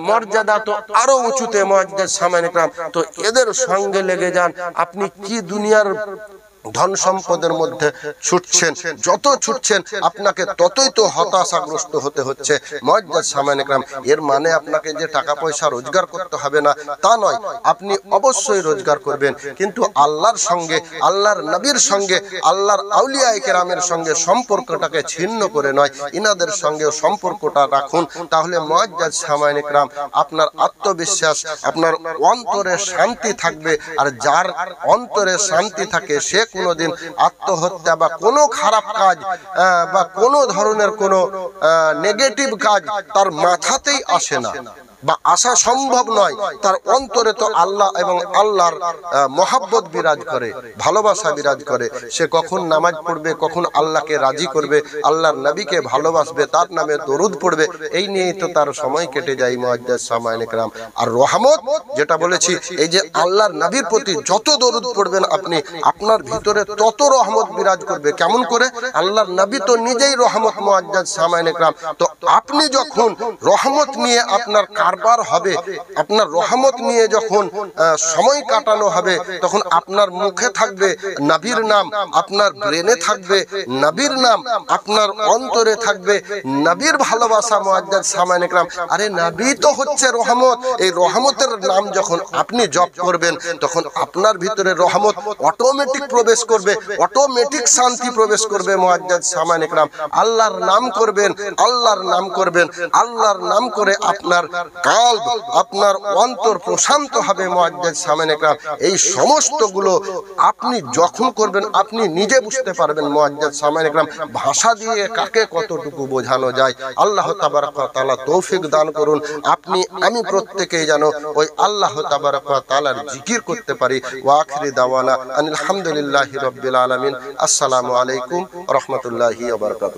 [SPEAKER 1] মর্যাদা তো আরো উঁচুতে মুআজ্জাজ সামাইন ইকরাম। তো এদের সঙ্গে লেগে যান। আপনি কি দুনিয়ার ধন সম্পদের মধ্যে ছুটছেন, যত ছুটছেন আপনাকে ততই তো হতাশাগ্রস্ত হতে হচ্ছে মুআজ্জাজ সামাইন ইকরাম। এর মানে আপনাকে যে টাকা পয়সা রোজগার করতে হবে না তা নয়, আপনি অবশ্যই রোজগার করবেন, কিন্তু আল্লাহর সঙ্গে, আল্লাহর নবীর সঙ্গে, আল্লাহর আউলিয়া কেরামের সঙ্গে সম্পর্কটাকে ছিন্ন করে নয়, ইনাদের সঙ্গে সম্পর্কটা রাখুন। তাহলে মুআজ্জাজ সামাইন ইকরাম আপনার আত্মবিশ্বাস, আপনার অন্তরে শান্তি থাকবে। আর যার অন্তরে শান্তি থাকে সে কোনোদিন আত্মহত্যা বা কোনো খারাপ কাজ বা কোনো ধরনের কোনো নেগেটিভ কাজ তার মাথাতেই আসে না বা আসা সম্ভব নয়। তার অন্তরে তো আল্লাহ এবং আল্লাহর মহাব্বত বিরাজ করে, ভালোবাসা বিরাজ করে। সে কখন নামাজ পড়বে, কখন আল্লাহকে রাজি করবে, আল্লাহর নবীকে ভালোবাসবে, তার নামে দরুদ পড়বে, এই নিয়েই তো তার সময় কেটে যায় মুআজ্জাজ সামাইন ইকরাম। আর রহমত যেটা বলেছি, এই যে আল্লাহর নবীর প্রতি যত দরুদ পড়বেন আপনি, আপনার ভিতরে তত রহমত বিরাজ করবে। কেমন করে? আল্লাহর নবী তো নিজেই রহমত মুআজ্জাজ সামাইন ইকরাম। তো আপনি যখন রহমত নিয়ে আপনার কারবার হবে, আপনার রহমত নিয়ে যখন সময় কাটানো হবে, তখন আপনার মুখে থাকবে নবীর নাম, আপনার ব্রেনে থাকবে নবীর নাম, আপনার অন্তরে থাকবে নবীর ভালোবাসা মুআজ্জাজ সামাইন ইকরাম। আরে নবী তো হচ্ছে রহমত। এই রহমতের নাম যখন আপনি জপ করবেন, তখন আপনার ভিতরে রহমত অটোমেটিক প্রবেশ করবে, অটোমেটিক শান্তি প্রবেশ করবে মুআজ্জাজ সামাইন ইকরাম। আল্লাহর নাম করবেন, আল্লাহর নাম করবেন, আল্লাহর নাম করে আপনার কলব, আপনার অন্তর প্রশান্ত হবে মুআজ্জাজ সামাইন ইকরাম। এই সমস্তগুলো আপনি যখন করবেন আপনি নিজে বুঝতে পারবেন মুআজ্জাজ সামাইন ইকরাম। ভাষা দিয়ে কাকে কতটুকু বোঝানো যায়। আল্লাহ তাবারক ওয়া তাআলা তৌফিক দান করুন। আপনি আমি প্রত্যেকেই যেন ওই আল্লাহ তাবারক ওয়া তাআলার জিকির করতে পারি। ওয়া আখিরি দাওয়ানা আলহামদুলিল্লাহি রাব্বিল আলামিন। আসসালামু আলাইকুম ওয়া রাহমাতুল্লাহি ওয়া বারাকাতুহু।